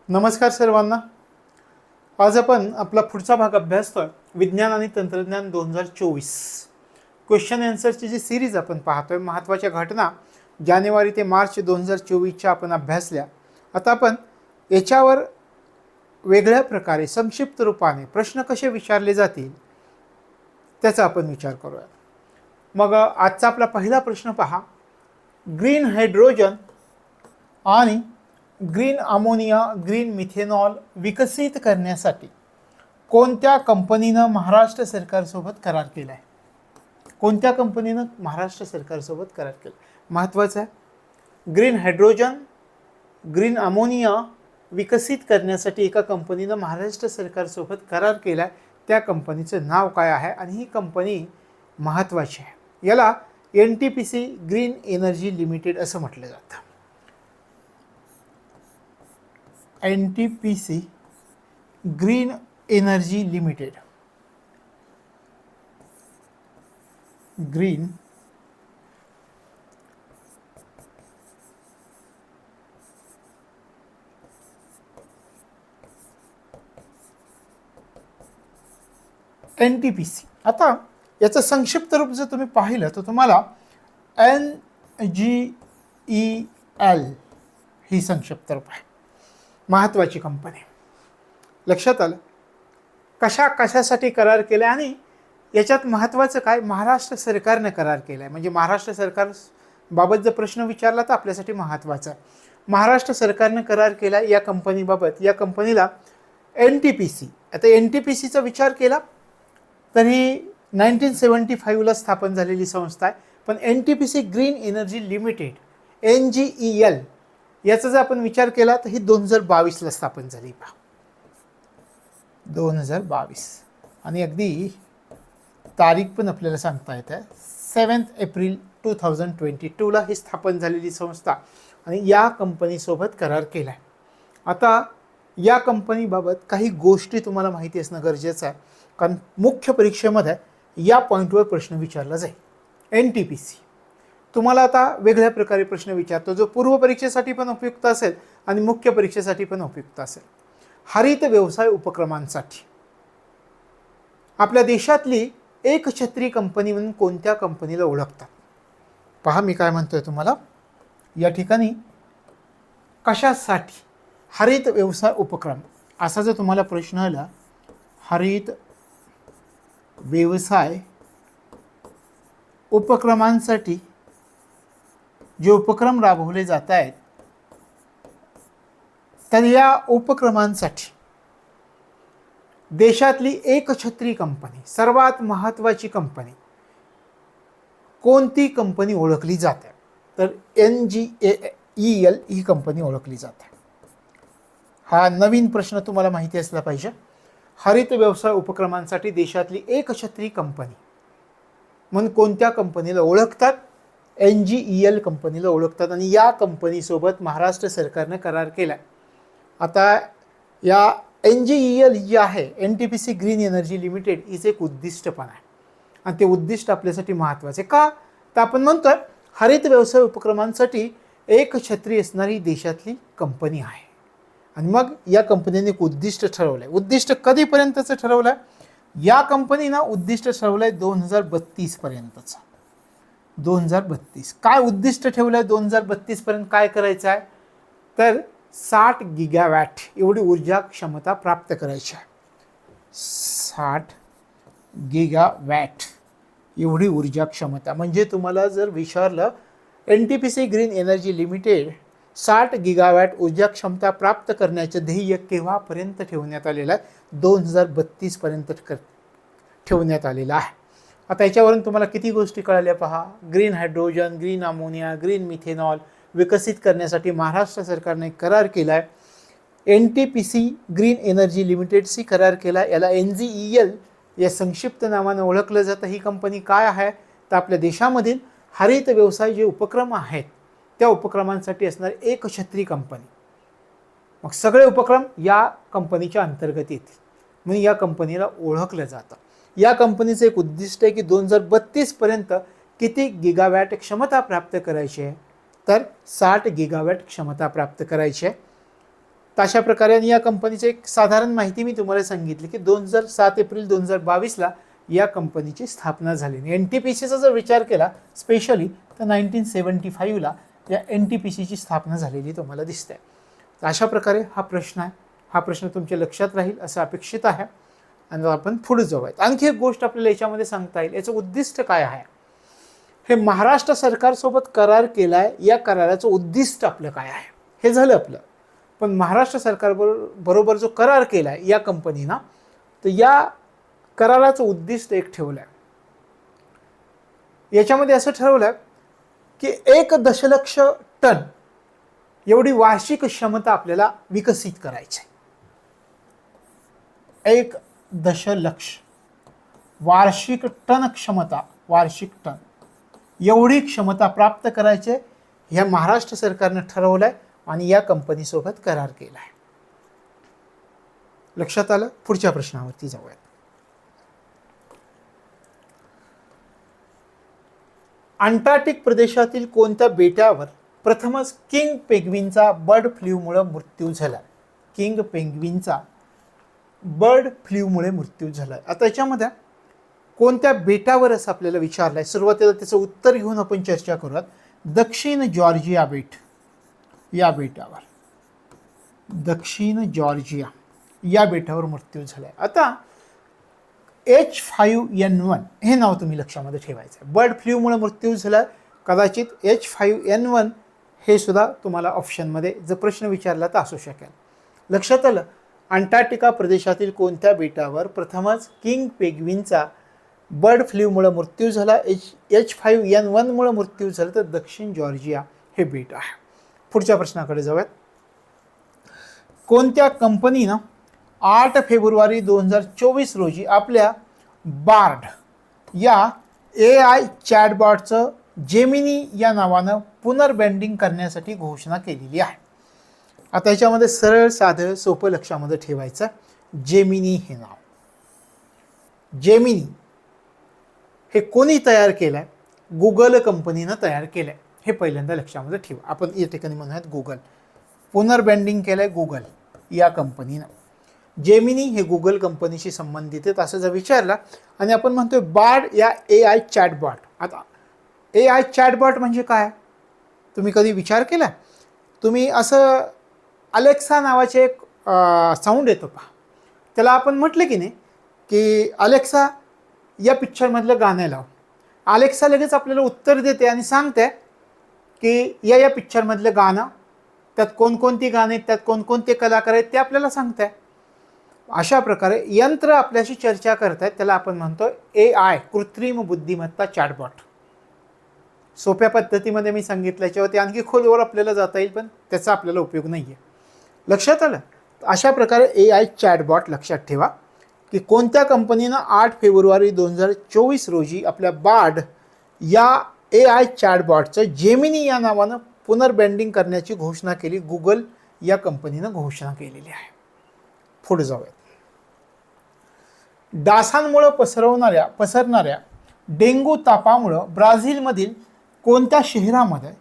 नमस्कार सर्वांना. आज आपण आपला पुढचा भाग अभ्यासतोय विज्ञान आणि तंत्रज्ञान 2024 क्वेश्चन आन्सरची जी सिरीज आपण पाहतोय. महत्त्वाच्या घटना जानेवारी ते मार्च 2024च्या आपण अभ्यासल्या. आता आपण याच्यावर वेगळ्या प्रकारे संक्षिप्त रूपाने प्रश्न कसे विचारले जातील त्याचा आपण विचार करूया. मग आजचा आपला पहिला प्रश्न पहा. ग्रीन हायड्रोजन आणि ग्रीन अमोनिया, ग्रीन मिथेनॉल विकसित करण्यासाठी कोणत्या कंपनीनं महाराष्ट्र सरकारसोबत करार केला आहे? कोणत्या कंपनीनं महाराष्ट्र सरकारसोबत करार केला? महत्त्वाचं आहे. ग्रीन हायड्रोजन, ग्रीन अमोनिया विकसित करण्यासाठी एका कंपनीनं महाराष्ट्र सरकारसोबत करार केला आहे. त्या कंपनीचं नाव काय आहे आणि ही कंपनी महत्त्वाची आहे? याला NTPC ग्रीन एनर्जी लिमिटेड असं म्हटलं जातं. NTPC green energy limited. Green NTPC. आता याचं संक्षिप्त रूप जर तुम्ही पाहिलं तर तुम्हाला NGEL ही संक्षिप्त रूप आहे. महत्त्वाची कंपनी. लक्षात आलं? कशासाठी करार केला आणि याच्यात महत्त्वाचं काय? महाराष्ट्र सरकारने करार केला आहे. म्हणजे महाराष्ट्र सरकार बाबत जर प्रश्न विचारला तर आपल्यासाठी महत्त्वाचा आहे. महाराष्ट्र सरकारने करार केला या कंपनीबाबत. या कंपनीला NTPC. आता NTPCचा विचार केला तर ही 1975ला स्थापन झालेली संस्था आहे. पण NTPC green energy limited NGEL याचा जर आपण विचार केला तर ही 2022ला स्थापन झाली. पहा 2022 आणि अगदी तारीख पण आपल्याला सांगता येते. 7 एप्रिल 2022ला ही स्थापन झालेली संस्था आणि या कंपनीसोबत करार केला आहे. आता या कंपनीबाबत काही गोष्टी तुम्हाला माहिती असणं गरजेचं आहे, कारण मुख्य परीक्षेमध्ये या पॉईंटवर प्रश्न विचारला जाईल. NTPC तुम्हाला आता वेगळ्या प्रकारे प्रश्न विचारतो जो पूर्व परीक्षेसाठी पण उपयुक्त असेल आणि मुख्य परीक्षेसाठी पण उपयुक्त असेल. हरित व्यवसाय उपक्रमांसाठी आपल्या देशातली एकछत्री कंपनी म्हणून कोणत्या कंपनीला ओळखतात? पहा मी काय म्हणतोय तुम्हाला. या ठिकाणी कशासाठी हरित व्यवसाय उपक्रम असा जर तुम्हाला प्रश्न आला, हरित व्यवसाय उपक्रमांसाठी जे उपक्रम राबवले जात आहेत तर या उपक्रमांसाठी देशातली एकछत्री कंपनी, सर्वात महत्त्वाची कंपनी कोणती कंपनी ओळखली जाते? तर NGEL ही कंपनी ओळखली जाते. हा नवीन प्रश्न तुम्हाला माहिती असला पाहिजे. हरित व्यवसाय उपक्रमांसाठी देशातली एकछत्री कंपनी म्हणून कोणत्या कंपनीला ओळखतात? NGEL कंपनीला ओळखतात आणि या कंपनीसोबत महाराष्ट्र सरकारने करार केला. आता या NGEL जी आहे NTPC ग्रीन एनर्जी लिमिटेड हिचं एक उद्दिष्ट पण आहे आणि ते उद्दिष्ट आपल्यासाठी महत्त्वाचे का? तर आपण म्हणतोय हरित व्यवसाय उपक्रमांसाठी एकछत्री असणारी देशातली कंपनी आहे आणि मग या कंपनीने एक उद्दिष्ट ठरवलं आहे. उद्दिष्ट कधीपर्यंतचं ठरवलं आहे? या कंपनीनं उद्दिष्ट ठरवलं आहे 2032 पर्यंतचं. 2032 काय उद्दिष्ट ठेवलं आहे? 2032 पर्यंत काय करायचं आहे? तर 60 गिगावॅट एवढी ऊर्जा क्षमता प्राप्त करायची आहे. 60 गिगावॅट एवढी ऊर्जा क्षमता. म्हणजे तुम्हाला जर विचारलं NTPC green energy limited 60 gigawatt ऊर्जा क्षमता प्राप्त करण्याचे ध्येय केव्हापर्यंत ठेवण्यात आलेलं आहे? 2032 पर्यंत ठेवण्यात आलेलं आहे. आता याच्यावरून तुम्हाला किती गोष्टी कळाल्या पहा. Green hydrogen, green ammonia, green methanol विकसित करण्यासाठी महाराष्ट्र सरकारने करार केला आहे. NTPC ग्रीन एनर्जी लिमिटेडशी करार केला. याला NGEL या संक्षिप्त नावानं ओळखलं जातं. ही कंपनी काय आहे? तर आपल्या देशामधील हरित व्यवसाय जे उपक्रम आहेत त्या उपक्रमांसाठी असणारी एकछत्री कंपनी. मग सगळे उपक्रम या कंपनीच्या अंतर्गत येतील म्हणून या कंपनीला ओळखलं जातं. या कंपनीचं एक उद्दिष्ट आहे की 2032 पर्यंत किती गिगावॅट क्षमता प्राप्त करायची आहे? तर 60 गिगावॅट क्षमता प्राप्त करायची आहे. तर अशा प्रकारे आणि या कंपनीची एक साधारण माहिती मी तुम्हाला सांगितली की 7 एप्रिल 2022ला या कंपनीची स्थापना झाली. एन टी पी सीचा जर विचार केला स्पेशली तर 1975ला या एन टी पी सीची स्थापना झालेली तुम्हाला दिसते. तर अशा प्रकारे हा प्रश्न आहे. हा प्रश्न तुमच्या लक्षात राहील असं अपेक्षित आहे. आणि आपण पुढे जाऊयात. आणखी एक गोष्ट आपल्याला याच्यामध्ये सांगता येईल, याचं उद्दिष्ट काय आहे. हे महाराष्ट्र सरकारसोबत करार केलाय, या कराराचं उद्दिष्ट आपलं काय आहे हे झालं आपलं. पण महाराष्ट्र सरकारबरोबर जो करार केलाय या कंपनीनं, तर या कराराचं उद्दिष्ट एक ठेवलंय. याच्यामध्ये असं ठरवलंय की 1 दशलक्ष टन एवढी वार्षिक क्षमता आपल्याला विकसित करायची आहे. 1 दशलक्ष वार्षिक टन क्षमता, वार्षिक टन एवढी क्षमता प्राप्त करायची ह्या महाराष्ट्र सरकारनं ठरवलंय आणि या कंपनीसोबत करार केलाय. लक्षात आलं. पुढच्या प्रश्नावरती जाऊयात. अंटार्क्टिक प्रदेशातील कोणत्या बेटावर प्रथमच किंग पेंग्विनचा बर्ड फ्लूमुळे मृत्यू झाला. किंग पेंग्विनचा बर्ड फ्लूमुळे मृत्यू झाला. आता याच्यामध्ये कोणत्या बेटावर असं आपल्याला विचारलंय. सुरुवातीला त्याचं उत्तर घेऊन आपण चर्चा करूयात. दक्षिण जॉर्जिया बेट, या बेटावर, दक्षिण जॉर्जिया या बेटावर मृत्यू झालाय. आता H5N1 हे नाव तुम्ही लक्षामध्ये ठेवायचं. बर्ड फ्लूमुळे मृत्यू झाला. कदाचित H5N1 हे सुद्धा तुम्हाला ऑप्शनमध्ये जर प्रश्न विचारला तर असू शकेल. लक्षात आलं. अंटार्क्टिका प्रदेशातील कोणत्या बेटावर प्रथमच किंग पेंग्विनचा बर्ड फ्लूमुळे मृत्यू झाला. H5N1 मुळे मृत्यू झाला तर दक्षिण जॉर्जिया हे बेट आहे. पुढच्या प्रश्नाकडे जाऊयात. कोणत्या कंपनीनं 8 फेब्रुवारी 2024 रोजी आपल्या बार्ड या AI चॅटबॉटचं जेमिनी या नावानं पुनर्ब्रँडिंग करण्यासाठी घोषणा केलेली आहे. आता याच्यामध्ये सरळ साधं सोपं लक्षामध्ये ठेवायचं. जेमिनी हे नाव, जेमिनी हे कोणी तयार केलंय. गुगल कंपनीनं तयार केलंय. हे पहिल्यांदा लक्षामध्ये ठेवा. आपण या ठिकाणी म्हणूयात गुगल. पुनर्ब्रँडिंग केलंय गुगल या कंपनीनं. जेमिनी हे गुगल कंपनीशी संबंधित आहेत असं जर विचारला आणि आपण म्हणतोय बार्ड या AI चॅटबॉट. आता AI चॅटबॉट म्हणजे काय तुम्ही कधी विचार केला. तुम्ही असं अलेक्सा नावाचे एक साऊंड येतो पहा. त्याला आपण म्हटलं की नाही की अलेक्सा या पिक्चरमधलं गाणं लाव. अलेक्सा लगेच आपल्याला उत्तर देते आणि सांगते की या पिक्चरमधलं गाणं, त्यात कोणकोणती गाणी आहेत, त्यात कोणकोणते कलाकार आहेत ते आपल्याला सांगते. अशा प्रकारे यंत्र आपल्याशी चर्चा करतायत त्याला आपण म्हणतो AI कृत्रिम बुद्धिमत्ता चॅटबॉट. सोप्या पद्धतीमध्ये मी सांगितलं. याच्यावरती आणखी खोलवर आपल्याला जाता येईल पण त्याचा आपल्याला उपयोग नाही आहे. लक्षात आलं. अशा प्रकारे AI चॅटबॉट लक्षात ठेवा की कोणत्या कंपनीनं 8 फेब्रुवारी 2024 रोजी आपल्या बार्ड या AI चॅटबॉटचं जेमिनी या नावानं पुनर्ब्रँडिंग करण्याची घोषणा केली. गुगल या कंपनीनं घोषणा केलेली आहे. पुढे जाऊयात. डासांमुळे पसरणाऱ्या डेंग्यू तापामुळं ब्राझीलमधील कोणत्या शहरामध्ये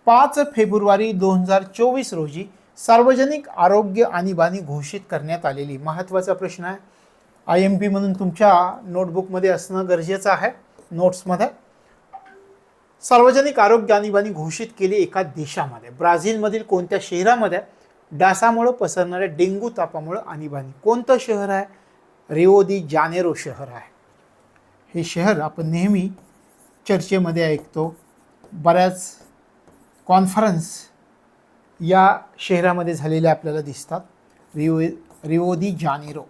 5 फेब्रुवारी 2024 रोजी सार्वजनिक आरोग्य आणीबाणी घोषित करण्यात आलेली. महत्त्वाचा प्रश्न आहे. IMP म्हणून तुमच्या नोटबुकमध्ये असणं गरजेचं आहे. नोट्समध्ये सार्वजनिक आरोग्य आणीबाणी घोषित केली एका देशामध्ये. ब्राझीलमधील कोणत्या शहरामध्ये डासामुळे पसरणाऱ्या डेंग्यू तापामुळे आणीबाणी. कोणतं शहर आहे. रिओ दी जानेरो शहर आहे. हे शहर आपण नेहमी चर्चेमध्ये ऐकतो. बऱ्याच कॉन्फरन्स या शहरामध्ये झालेल्या आपल्याला दिसतात. रिओ दी जानेरो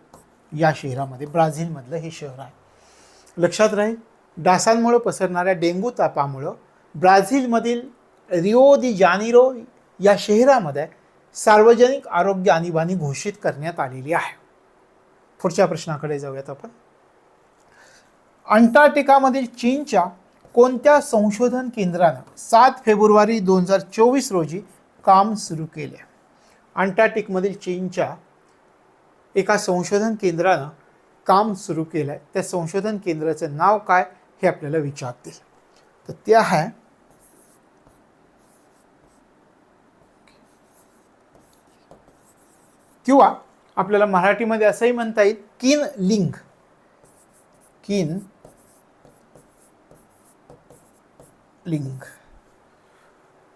या शहरामध्ये, ब्राझीलमधलं हे शहर आहे. लक्षात राहील. डासांमुळे पसरणाऱ्या डेंग्यू तापामुळं ब्राझीलमधील रिओ दी जानेरो या शहरामध्ये सार्वजनिक आरोग्य आणीबाणी घोषित करण्यात आलेली आहे. पुढच्या प्रश्नाकडे जाऊयात आपण. अंटार्क्टिकामधील चीनच्या कोणत्या संशोधन केंद्रानं 7 फेब्रुवारी 2024 रोजी काम सुरू केले. अंटार्क्टिकमधील चीनच्या एका संशोधन केंद्रानं काम सुरू केलं आहे. त्या संशोधन केंद्राचं नाव काय हे आपल्याला विचारतील. तर ते आहे किंवा आपल्याला मराठीमध्ये असंही म्हणता येईल किनलिंग. किनलिंग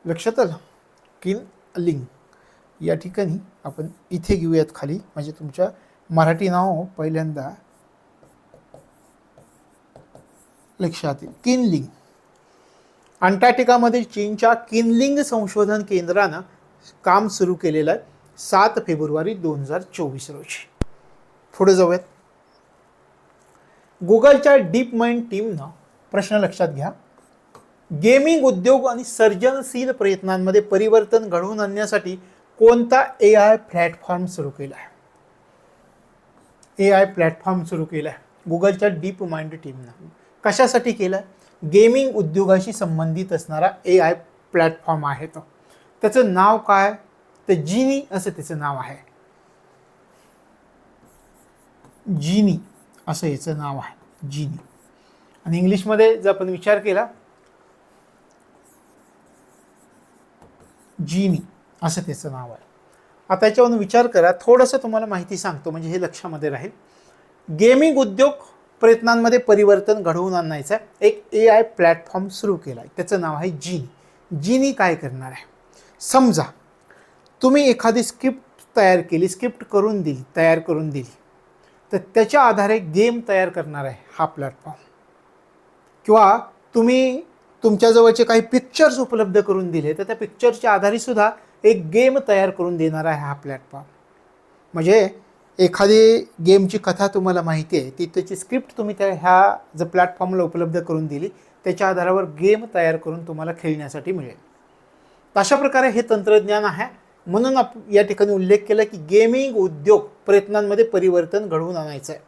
लक्षात आलं. किनलिंग या ठिकाणी आपण इथे घेऊयात खाली, म्हणजे तुमच्या मराठी नाव पहिल्यांदा लक्षात येईल. किनलिंग अंटार्क्टिकामध्ये चीनच्या किनलिंग संशोधन केंद्रानं काम सुरू केलेलं आहे 7 फेब्रुवारी 2024 रोजी. पुढे जाऊयात. गुगलच्या डीप माइंड टीमनं प्रश्न लक्षात घ्या, गेमिंग उद्योग आणि सर्जनशील प्रयत्नांमध्ये परिवर्तन घडवून आणण्यासाठी कोणता AI प्लॅटफॉर्म सुरू केला आहे? AI प्लॅटफॉर्म सुरू केला आहे गुगलच्या डीप माइंड टीमनं. कशासाठी केलं आहे? गेमिंग उद्योगाशी संबंधित असणारा AI प्लॅटफॉर्म आहे तो. त्याचं नाव काय? तर जिनी असं त्याचं नाव आहे. जिनी असं याचं नाव आहे, जिनी. आणि इंग्लिशमध्ये जर आपण विचार केला, जिनी असं त्याचं नाव आहे. आता याच्यावरून विचार करा, थोडंसं तुम्हाला माहिती सांगतो म्हणजे हे लक्षामध्ये राहील. गेमिंग उद्योग प्रयत्नांमध्ये परिवर्तन घडवून आणायचा एक AI प्लॅटफॉर्म सुरू केला आहे, त्याचं नाव आहे जिनी. जिनी काय करणार आहे? समजा तुम्ही एखादी स्क्रिप्ट तयार केली, स्क्रिप्ट तयार करून दिली, तर त्याच्या आधारे गेम तयार करणार आहे हा प्लॅटफॉर्म. किंवा तुम्ही तुमच्याजवळचे काही पिक्चर्स उपलब्ध करून दिले, तर त्या पिक्चरच्या आधारे सुद्धा एक गेम तयार करून देणार आहे हा प्लॅटफॉर्म. म्हणजे एखादी गेमची कथा तुम्हाला माहिती आहे, ती त्याची स्क्रिप्ट तुम्ही ह्या जर प्लॅटफॉर्मला उपलब्ध करून दिली, त्याच्या आधारावर गेम तयार करून तुम्हाला खेळण्यासाठी मिळेल. अशा प्रकारे हे तंत्रज्ञान आहे. म्हणून या ठिकाणी उल्लेख केला की गेमिंग उद्योग प्रयत्नांमध्ये परिवर्तन घडवून आणायचं आहे.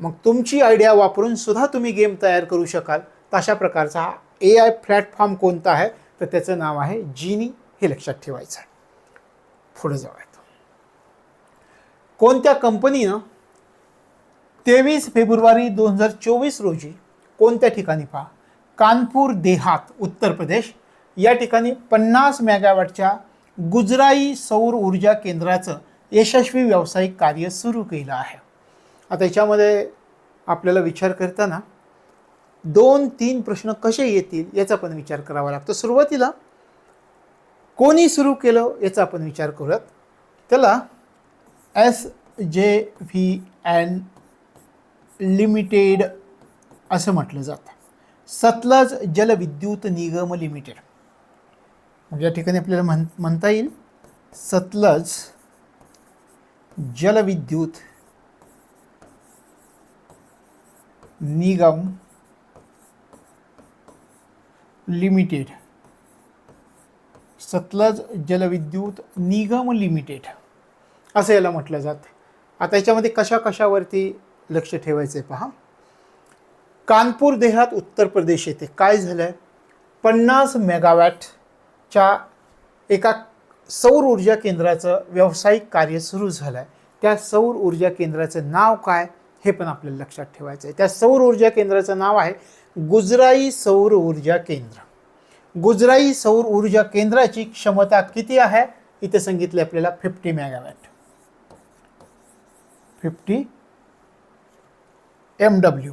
मग तुमची आयडिया वापरून सुद्धा तुम्ही गेम तयार करू शकाल. अशा प्रकारचा हा AI प्लॅटफॉर्म कोणता आहे? तर त्याचं नाव आहे जिनी. हे लक्षात ठेवायचं आहे. पुढे जाऊयात. कोणत्या कंपनीनं 23 फेब्रुवारी 2024 रोजी कोणत्या ठिकाणी पहा, कानपूर देहात उत्तर प्रदेश या ठिकाणी 50 मेगावॅटच्या गुजराई सौर ऊर्जा केंद्राचं यशस्वी व्यावसायिक कार्य सुरू केलं आहे. आता याच्यामध्ये आपल्याला विचार करताना 2-3 प्रश्न कसे येतील याचा पण विचार करावा लागतो. सुरुवातीला कोणी सुरू केलं याचा आपण विचार करूयात. त्याला SJVN लिमिटेड असं म्हटलं जातं. सतलज जलविद्युत निगम लिमिटेड. म्हणजे या ठिकाणी आपल्याला म्हणता येईल सतलज जलविद्युत निगम लिमिटेड. सतलज जलविद्युत निगम लिमिटेड असं याला म्हटलं जातं. आता याच्यामध्ये कशावरती लक्ष ठेवायचं आहे पहा. कानपूर देहात उत्तर प्रदेश येथे काय झालं आहे, 50 मेगावॅटच्या एका सौर ऊर्जा केंद्राचं व्यावसायिक कार्य सुरू झालं आहे. त्या सौर ऊर्जा केंद्राचं नाव काय हे पण आपल्याला लक्षात ठेवायचं आहे. त्या सौर ऊर्जा केंद्राचं नाव आहे गुजराई सौर ऊर्जा केंद्र. गुजराई सौर ऊर्जा केंद्राची क्षमता किती आहे? इथे सांगितले आपल्याला 50 मेगावॅट. 50 MW.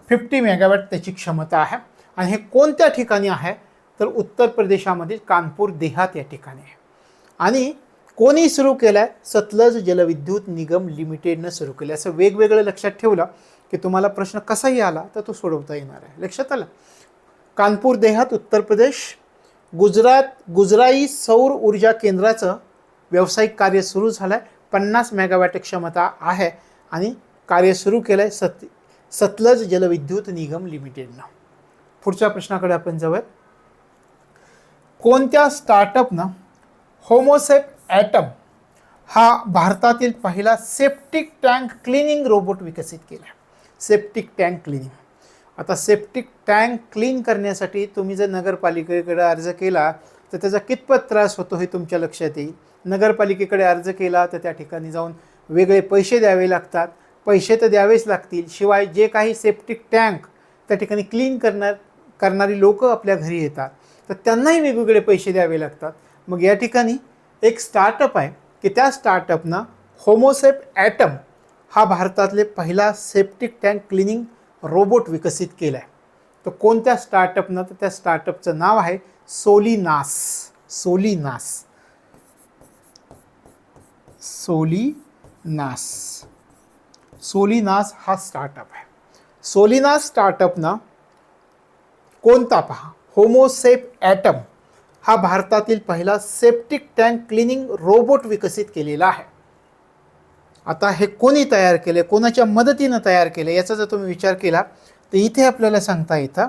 50 मेगावॅट त्याची क्षमता आहे. आणि हे कोणत्या ठिकाणी आहे? तर उत्तर प्रदेशामध्ये कानपूर देहात या ठिकाणी आहे. आणि कोणी सुरू केलं आहे? सतलज जलविद्युत निगम लिमिटेडनं सुरू केलं. असं वेगवेगळं लक्षात ठेवलं की तुम्हाला प्रश्न कसाही आला तर तो सोडवता येणार आहे. लक्षात आलं? कानपूर देहात उत्तर प्रदेश, गुजराई सौर ऊर्जा केंद्राचं व्यावसायिक कार्य सुरू झालं आहे. 50 मेगावॅट क्षमता आहे आणि कार्य सुरू केलं आहे सतलज जलविद्युत निगम लिमिटेडनं. पुढच्या प्रश्नाकडे आपण जाऊयात. कोणत्या स्टार्टअपनं होमोसेप ॲटम हा भारतातील पहिला सेप्टिक टँक क्लिनिंग रोबोट विकसित केला? Septic tank cleaning. आता सेप्टिक टँक क्लीन करण्यासाठी तुम्ही जर नगरपालिकेकडे अर्ज केला तर त्याचा कितपत त्रास होतो हे तुमच्या लक्षात येईल. नगरपालिकेकडे अर्ज केला तर त्या ठिकाणी जाऊन वेगळे पैसे द्यावे लागतात. पैसे तर द्यावेच लागतील, शिवाय जे काही सेप्टिक टँक त्या ठिकाणी क्लीन करणारी लोक आपल्या घरी येतात तर त्यांनाही वेगवेगळे पैसे द्यावे लागतात. मग या ठिकाणी एक स्टार्टअप आहे की त्या स्टार्टअपनं होमोसेप ॲटम हा भारतातले पहिला सेप्टिक टँक क्लिनिंग रोबोट विकसित केला आहे. तर कोणत्या स्टार्टअपनं? तर त्या स्टार्टअपचं नाव आहे सोलिनास. सोलिनास सोलिनास सोलिनास हा स्टार्टअप आहे. सोलिनास स्टार्टअपनं कोणता? पहा, होमोसेप ॲटम हा भारतातील पहिला सेप्टिक टँक क्लिनिंग रोबोट विकसित केलेला आहे. आता हे कोणी तयार केले, कोणाच्या मदतीनं तयार केले, याचा जर तुम्ही विचार केला तर इथे आपल्याला सांगता येतं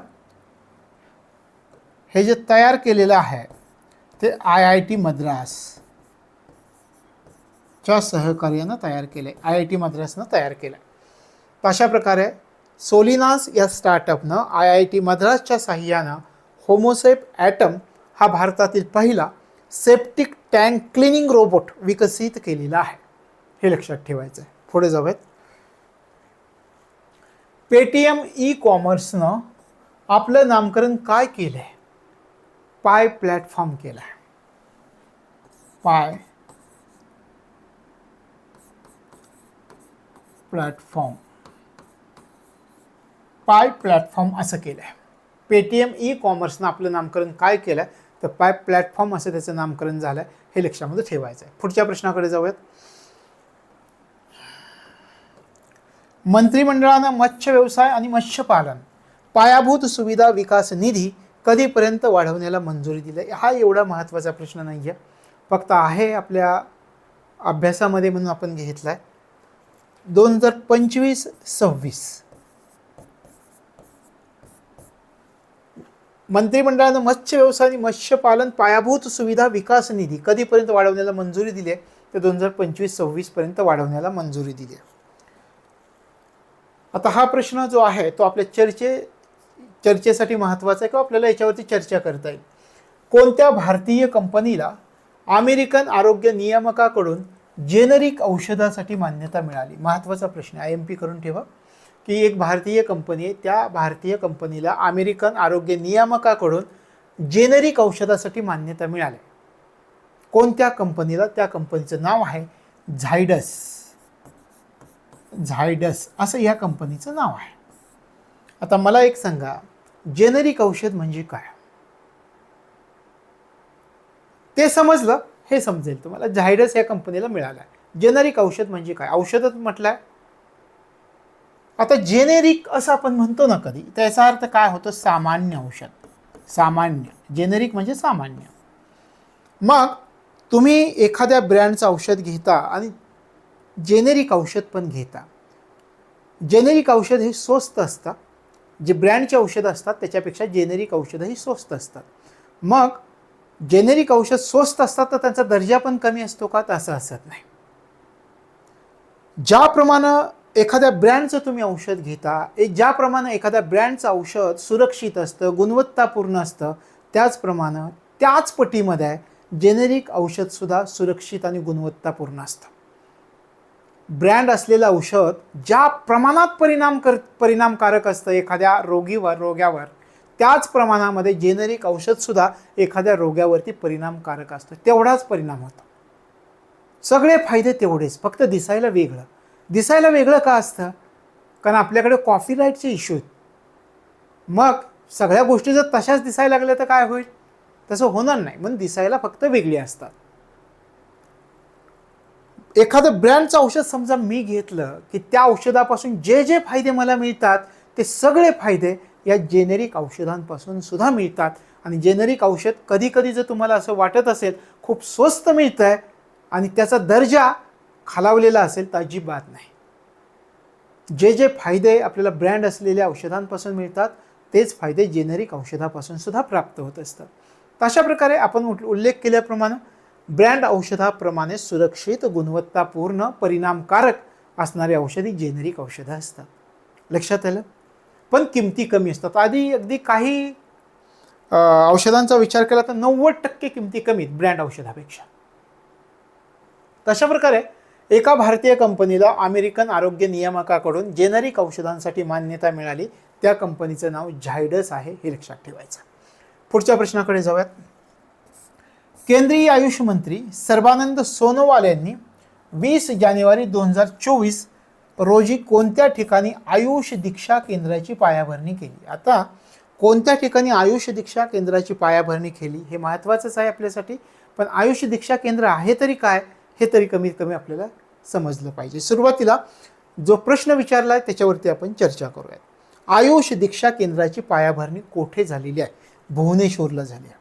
हे जे तयार केलेलं आहे ते IIT मद्रासच्या सहकार्यानं तयार केले, IIT मद्रासनं तयार केलं. तर अशा प्रकारे सोलिनास या स्टार्टअपनं IIT मद्रासच्या साहाय्यानं होमोसेप ॲटम हा भारतातील पहिला सेप्टिक टँक क्लिनिंग रोबोट विकसित केलेला आहे. हे लक्षात ठेवायचं आहे. पुढे जाऊयात. पेटीएम ई कॉमर्सनं आपलं नामकरण काय केलं आहे? पाय प्लॅटफॉर्म केला आहे. पाय प्लॅटफॉर्म, पाय प्लॅटफॉर्म असं केलं आहे. पेटीएम ई कॉमर्सनं आपलं नामकरण काय केलं आहे? तर पाय प्लॅटफॉर्म असं त्याचं नामकरण झालं आहे. हे लक्षामध्ये ठेवायचं आहे. पुढच्या प्रश्नाकडे जाऊयात. मंत्रिमंडळानं मत्स्य व्यवसाय आणि मत्स्यपालन पायाभूत सुविधा विकास निधी कधीपर्यंत वाढवण्याला मंजुरी दिली? हा एवढा महत्त्वाचा प्रश्न नाही आहे, फक्त आहे आपल्या अभ्यासामध्ये म्हणून आपण घेतला आहे. 2025-26 मंत्रिमंडळानं मत्स्य व्यवसाय आणि मत्स्यपालन पायाभूत सुविधा विकास निधी कधीपर्यंत वाढवण्याला मंजुरी दिली आहे? तर 2025-26 पर्यंत वाढवण्याला मंजुरी दिली आहे. आता हा प्रश्न जो आहे तो आपल्या चर्चेसाठी महत्त्वाचा आहे किंवा आपल्याला याच्यावरती चर्चा करता येईल. कोणत्या भारतीय कंपनीला अमेरिकन आरोग्य नियामकाकडून जेनरिक औषधासाठी मान्यता मिळाली? महत्त्वाचा प्रश्न आहे, IMP करून ठेवा की एक भारतीय कंपनी आहे, त्या भारतीय कंपनीला अमेरिकन आरोग्य नियामकाकडून जेनरिक औषधासाठी मान्यता मिळाली. कोणत्या कंपनीला? त्या कंपनीचं नाव आहे झायडस. झायडस असं या कंपनीचं नाव आहे. आता मला एक सांगा, जेनरिक औषध म्हणजे काय? ते समजलं, हे समजेल तुम्हाला. झायडस या कंपनीला मिळाला आहे. जेनरिक औषध म्हणजे काय? औषधच म्हटलंय. आता जेनेरिक असं आपण म्हणतो ना कधी, त्याचा अर्थ काय होतो? सामान्य औषध. सामान्य, जेनेरिक म्हणजे सामान्य. मग तुम्ही एखाद्या ब्रँडचं औषध घेता आणि जेनेरिक औषध पण घेता. जेनेरिक औषध हे स्वस्त असतं, जे ब्रँडचे औषध असतात त्याच्यापेक्षा जेनेरिक औषधही स्वस्त असतात. मग जेनेरिक औषध स्वस्त असतात तर त्यांचा दर्जा पण कमी असतो का? तसं असत नाही. ज्याप्रमाणे एखाद्या ब्रँडचं तुम्ही औषध घेता, ज्याप्रमाणे एखाद्या ब्रँडचं औषध सुरक्षित असतं, गुणवत्तापूर्ण असतं, त्याचप्रमाणे त्याच पटीमध्ये जेनेरिक औषधसुद्धा सुरक्षित आणि गुणवत्तापूर्ण असतं. ब्रँड असलेलं औषध ज्या प्रमाणात परिणामकारक असतं एखाद्या रोग्यावर, त्याच प्रमाणामध्ये जेनेरिक औषधसुद्धा एखाद्या रोग्यावरती परिणामकारक असतं. तेवढाच परिणाम होतो. सगळे फायदे तेवढेच, फक्त दिसायला वेगळं. दिसायला वेगळं का असतं? कारण आपल्याकडे कॉपीराईटचे इश्यू आहेत. मग सगळ्या गोष्टी जर तशाच दिसायला लागल्या तर काय होईल? तसं होणार नाही. म्हणून दिसायला फक्त वेगळी असतात. एखादं ब्रँडचं औषध समजा मी घेतलं की त्या औषधापासून जे जे फायदे मला मिळतात ते सगळे फायदे या जेनेरिक औषधांपासून सुद्धा मिळतात. आणि जेनेरिक औषध कधी कधी जर तुम्हाला असं वाटत असेल खूप स्वस्त मिळतं आहे आणि त्याचा दर्जा खालावलेला असेल तर अजिबात नाही. जे जे फायदे आपल्याला ब्रँड असलेल्या औषधांपासून मिळतात तेच फायदे जेनेरिक औषधापासून सुद्धा प्राप्त होत असतात. तर अशा प्रकारे आपण उल्लेख केल्याप्रमाणे ब्रँड औषधाप्रमाणे सुरक्षित, गुणवत्तापूर्ण, परिणामकारक असणारी औषधी जेनेरिक औषधं असतात. लक्षात आलं? पण किमती कमी असतात. आधी अगदी काही औषधांचा विचार केला तर 90% किमती कमीत ब्रँड औषधापेक्षा. तशा प्रकारे एका भारतीय कंपनीला अमेरिकन आरोग्य नियामकाकडून जेनेरिक औषधांसाठी मान्यता मिळाली. त्या कंपनीचं नाव झायडस आहे, हे लक्षात ठेवायचं. पुढच्या प्रश्नाकडे जाऊयात. केंद्रीय आयुष मंत्री सर्बानंद सोनोवाल यांनी 20 जानेवारी 2024 रोजी कोणत्या ठिकाणी आयुष दीक्षा केंद्राची पायाभरणी केली? आता कोणत्या ठिकाणी आयुष दीक्षा केंद्राची पायाभरणी केली हे महत्त्वाचंच आहे आपल्यासाठी, पण आयुष दीक्षा केंद्र आहे तरी काय हे तरी कमीत कमी आपल्याला समजलं पाहिजे. सुरुवातीला जो प्रश्न विचारला आहे त्याच्यावरती आपण चर्चा करूयात. आयुष दीक्षा केंद्राची पायाभरणी कोठे झालेली आहे? भुवनेश्वरला झाली आहे.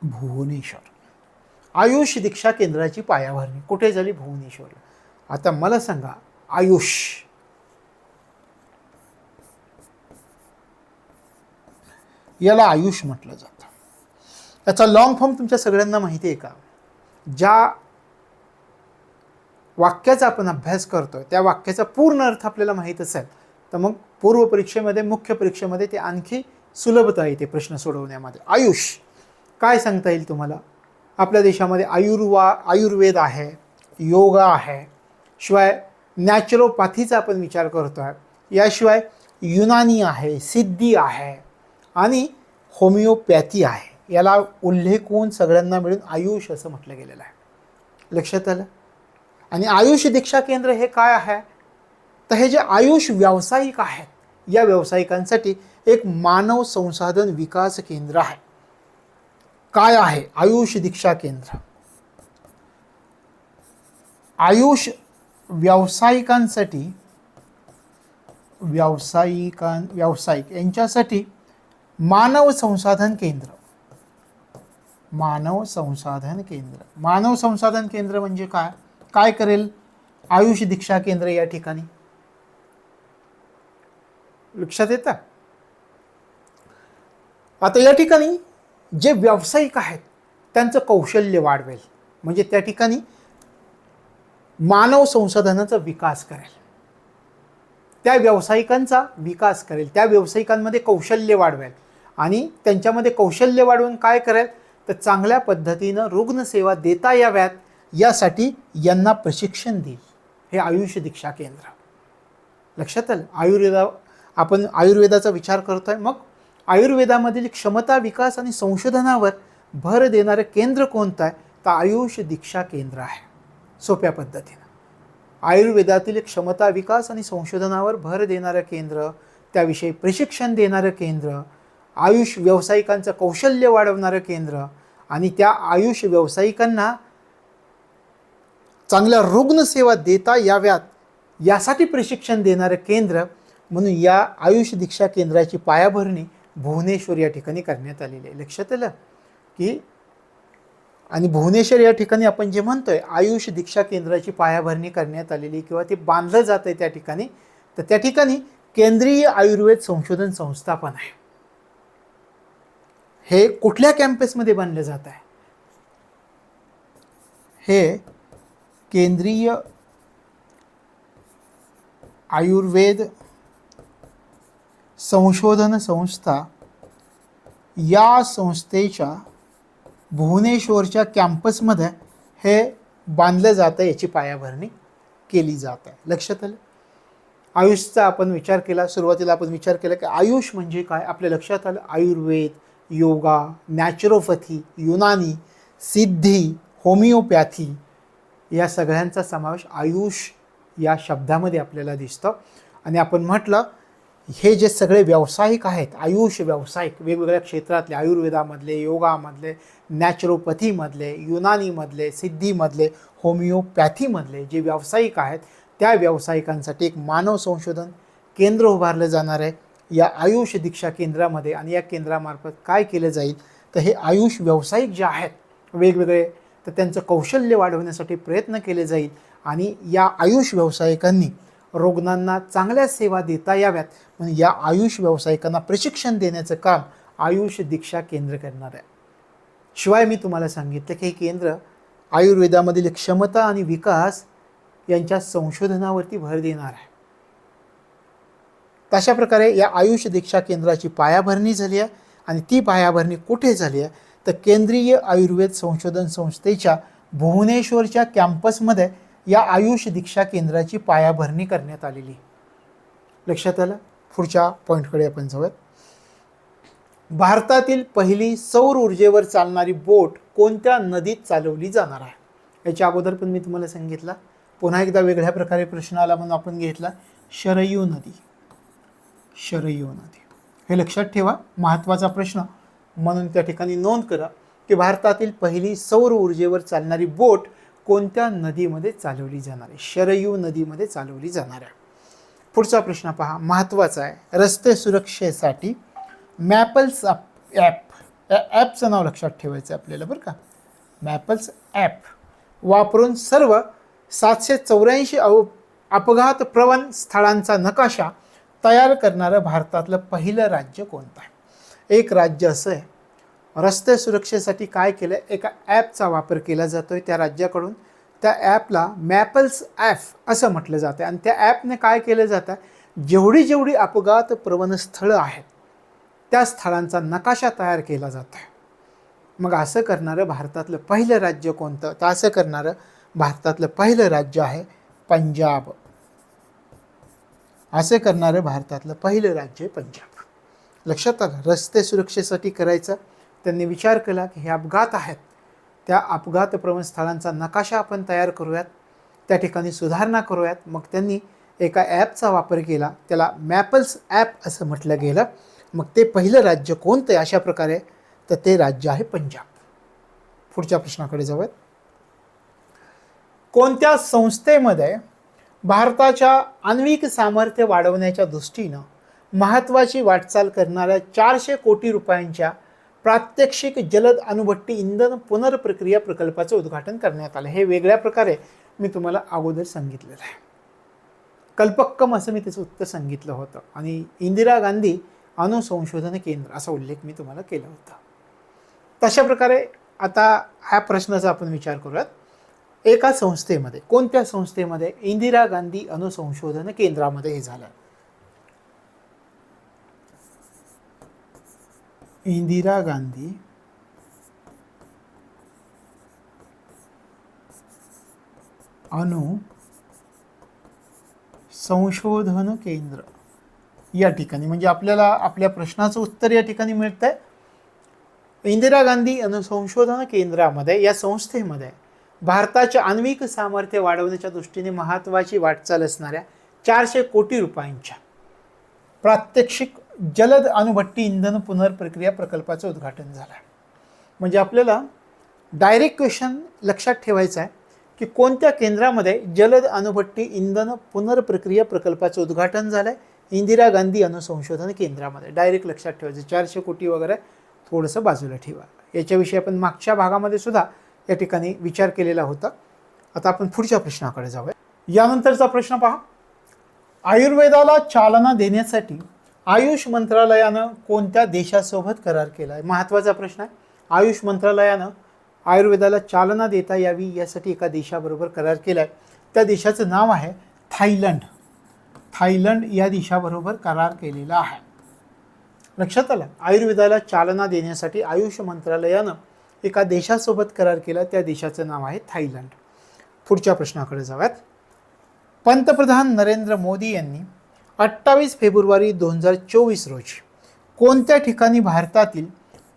भुवनेश्वर. आयुष दीक्षा केंद्राची पायाभरणी कुठे झाली? भुवनेश्वरला. आता मला सांगा, आयुष याला आयुष म्हटलं जातं. याचा लॉंग फॉर्म तुमच्या सगळ्यांना माहिती आहे का? ज्या वाक्याचा आपण अभ्यास करतोय त्या वाक्याचा पूर्ण अर्थ आपल्याला माहीत असेल तर मग पूर्व परीक्षेमध्ये, मुख्य परीक्षेमध्ये ते आणखी सुलभता येते प्रश्न सोडवण्यामध्ये. आयुष काय सांगता येईल तुम्हाला? आपल्या देशामध्ये आयुर्वेद आहे, योगा आहे, शिवाय नॅचरोपॅथीचा आपण विचार करतो आहे, याशिवाय युनानी आहे, सिद्धी आहे आणि होमिओपॅथी आहे. याला उल्लेखून सगळ्यांना मिळून आयुष असं म्हटलं गेलेलं आहे. लक्षात आलं? आणि आयुष दीक्षा केंद्र हे काय आहे? तर हे जे आयुष व्यावसायिक आहेत या व्यावसायिकांसाठी एक मानव संसाधन विकास केंद्र आहे. काय आहे आयुष दीक्षा केंद्र? आयुष व्यावसायिकांसाठी, व्यावसायिक यांच्यासाठी मानव संसाधन केंद्र. मानव संसाधन केंद्र. मानव संसाधन केंद्र म्हणजे काय? काय करेल आयुष दीक्षा केंद्र या ठिकाणी? लक्षात येतं? आता या ठिकाणी जे व्यावसायिक आहेत त्यांचं कौशल्य वाढवेल, म्हणजे त्या ठिकाणी मानव संसाधनाचा विकास करेल, त्या व्यावसायिकांचा विकास करेल, त्या व्यावसायिकांमध्ये कौशल्य वाढवेल आणि त्यांच्यामध्ये कौशल्य वाढवून काय करेल तर चांगल्या पद्धतीनं रुग्णसेवा देता याव्यात यासाठी यांना प्रशिक्षण देईल. हे आयुष दीक्षा केंद्र. लक्षात आलं? आपण आयुर्वेदाचा विचार करतोय, मग आयुर्वेदामधील क्षमता विकास आणि संशोधनावर भर देणारं केंद्र कोणतं आहे? तर आयुष दीक्षा केंद्र आहे. सोप्या पद्धतीनं आयुर्वेदातील क्षमता विकास आणि संशोधनावर भर देणारं केंद्र, त्याविषयी प्रशिक्षण देणारं केंद्र, आयुष व्यावसायिकांचं कौशल्य वाढवणारं केंद्र आणि त्या आयुष व्यावसायिकांना चांगल्या रुग्णसेवा देता याव्यात यासाठी प्रशिक्षण देणारं केंद्र म्हणून या आयुष दीक्षा केंद्राची पायाभरणी भुवनेश्वर या ठिकाणी करण्यात आलेली आहे. लक्षात आलं की? आणि भुवनेश्वर या ठिकाणी आपण जे म्हणतोय आयुष दीक्षा केंद्राची पायाभरणी करण्यात आलेली किंवा ते बांधलं जात आहे त्या ठिकाणी, तर त्या ठिकाणी केंद्रीय आयुर्वेद संशोधन संस्था पण आहे. हे कुठल्या कॅम्पसमध्ये बांधलं जात आहे? हे केंद्रीय आयुर्वेद संशोधन संस्था या संस्थेच्या भुवनेश्वरच्या कॅम्पसमध्ये हे बांधलं जातं, याची पायाभरणी केली जात आहे. लक्षात आलं? आयुषचा आपण विचार केला, सुरुवातीला आपण विचार केला की आयुष म्हणजे काय? आपल्या लक्षात आलं आयुर्वेद, योगा, नॅचरोपॅथी, युनानी, सिद्धी, होमिओपॅथी या सगळ्यांचा समावेश आयुष या शब्दामध्ये आपल्याला दिसतं. आणि आपण म्हटलं हे जे सगळे व्यावसायिक आहेत, आयुष व्यावसायिक वेगवेगळ्या क्षेत्रातले, आयुर्वेदामधले, योगामधले, नॅचरोपॅथीमधले, युनानीमधले, सिद्धीमधले, होमिओपॅथीमधले जे व्यावसायिक आहेत त्या व्यावसायिकांसाठी एक मानव संशोधन केंद्र उभारलं जाणार आहे या आयुष दीक्षा केंद्रामध्ये. आणि या केंद्रामार्फत काय केलं जाईल तर हे आयुष व्यावसायिक जे आहेत वेगवेगळे, तर त्यांचं कौशल्य वाढवण्यासाठी प्रयत्न केले जाईल आणि या आयुष व्यावसायिकांनी रुग्णांना चांगल्या सेवा देता याव्यात म्हणून या आयुष व्यावसायिकांना प्रशिक्षण देण्याचं काम आयुष दीक्षा केंद्र करणार आहे. शिवाय मी तुम्हाला सांगितलं की हे केंद्र आयुर्वेदामधील क्षमता आणि विकास यांच्या संशोधनावरती भर देणार आहे. तशा प्रकारे या आयुष दीक्षा केंद्राची पायाभरणी झाली आहे आणि ती पायाभरणी कुठे झाली आहे तर केंद्रीय आयुर्वेद संशोधन संस्थेच्या भुवनेश्वरच्या कॅम्पसमध्ये या आयुष दीक्षा केंद्राची पायाभरणी करण्यात आलेली. लक्षात आलं? पुढच्या पॉईंटकडे आपण जाऊयात. भारतातील पहिली सौर ऊर्जेवर चालणारी बोट कोणत्या नदीत चालवली जाणार आहे? याच्या अगोदर पण मी तुम्हाला सांगितलं, पुन्हा एकदा वेगळ्या प्रकारे प्रश्न आला म्हणून आपण घेतला शरयू नदी. शरयू नदी हे लक्षात ठेवा, महत्त्वाचा प्रश्न म्हणून त्या ठिकाणी नोंद करा की भारतातील पहिली सौर ऊर्जेवर चालणारी बोट कोणत्या नदीमध्ये चालवली जाणार आहे? शरयू नदीमध्ये चालवली जाणार आहे. पुढचा प्रश्न पहा, महत्त्वाचा आहे. रस्ते सुरक्षेसाठी मॅपल्स ॲपचं नाव लक्षात ठेवायचं आहे आपल्याला बरं का. मॅपल्स ॲप वापरून सर्व 784 अपघात प्रवण स्थळांचा नकाशा तयार करणारं भारतातलं पहिलं राज्य कोणतं आहे? एक राज्य असं आहे, रस्ते सुरक्षेसाठी काय केलं, एका ॲपचा वापर केला जातोय त्या राज्याकडून. त्या ॲपला मॅपल्स ॲप असं म्हटलं जातं आणि त्या ॲपने काय केलं जातं, जेवढी अपघात प्रवण स्थळं आहेत त्या स्थळांचा नकाशा तयार केला जातो आहे. मग असं करणारं भारतातलं पहिलं राज्य कोणतं? तर असं करणारं भारतातलं पहिलं राज्य आहे पंजाब. असे करणारं भारतातलं पहिलं राज्य पंजाब. लक्षात आलं? रस्ते सुरक्षेसाठी करायचं, त्यांनी विचार केला की हे अपघात आहेत, त्या अपघात प्रवण स्थळांचा नकाशा आपण तयार करूयात, त्या ठिकाणी सुधारणा करूयात. मग त्यांनी एका ॲपचा वापर केला, त्याला मॅपल्स ॲप असं म्हटलं गेलं. मग ते पहिलं राज्य कोणतं आहे अशा प्रकारे? तर ते राज्य आहे पंजाब. पुढच्या प्रश्नाकडे जाऊयात. कोणत्या संस्थेमध्ये भारताच्या आण्विक सामर्थ्य वाढवण्याच्या दृष्टीनं महत्त्वाची वाटचाल करणाऱ्या 400 कोटी रुपयांच्या प्रात्यक्षिक जलद अणुभट्टी इंधन पुनर्प्रक्रिया प्रकल्पाचं उद्घाटन करण्यात आलं? हे वेगळ्या प्रकारे मी तुम्हाला अगोदर सांगितलेलं आहे. कल्पक्कम असं मी त्याचं उत्तर सांगितलं होतं आणि इंदिरा गांधी अणुसंशोधन केंद्र असा उल्लेख मी तुम्हाला केला होता. तशा प्रकारे आता ह्या प्रश्नाचा आपण विचार करूयात. एका संस्थेमध्ये, कोणत्या संस्थेमध्ये? इंदिरा गांधी अणुसंशोधन केंद्रामध्ये हे झालं. इंदिरा गांधी अणु संशोधन केंद्र या ठिकाणी, म्हणजे आपल्याला आपल्या प्रश्नाचं उत्तर या ठिकाणी मिळतंय. इंदिरा गांधी अणुसंशोधन केंद्रामध्ये, या संस्थेमध्ये भारताच्या आण्विक सामर्थ्य वाढवण्याच्या दृष्टीने महत्त्वाची वाटचाल असणाऱ्या 400 कोटी रुपयांच्या प्रात्यक्षिक जलद अणुभट्टी इंधन पुनर्प्रक्रिया प्रकल्पाचं उद्घाटन झालं. म्हणजे आपल्याला डायरेक्ट क्वेश्चन लक्षात ठेवायचा आहे की कोणत्या केंद्रामध्ये जलद अणुभट्टी इंधन पुनर्प्रक्रिया प्रकल्पाचं उद्घाटन झालं आहे? इंदिरा गांधी अणुसंशोधन केंद्रामध्ये. डायरेक्ट लक्षात ठेवायचं. 400 कोटी वगैरे थोडंसं बाजूला ठेवा. याच्याविषयी आपण मागच्या भागामध्ये सुद्धा या ठिकाणी विचार केलेला होता. आता आपण पुढच्या प्रश्नाकडे जाऊया. यानंतरचा प्रश्न पहा, आयुर्वेदाला चालना देण्यासाठी आयुष मंत्रालयानं कोणत्या देशासोबत करार केला आहे? महत्त्वाचा प्रश्न आहे. आयुष मंत्रालयानं आयुर्वेदाला चालना देता यावी यासाठी एका देशाबरोबर करार केला आहे. त्या देशाचं नाव आहे थायलंड. थायलंड या देशाबरोबर करार केलेला आहे. लक्षात आलं? आयुर्वेदाला चालना देण्यासाठी आयुष मंत्रालयानं एका देशासोबत करार केला, त्या देशाचं नाव आहे थायलंड. पुढच्या प्रश्नाकडे जाऊयात. पंतप्रधान नरेंद्र मोदी यांनी 28 फेब्रुवारी 2024 रोजी कोणत्या ठिकाणी भारतातील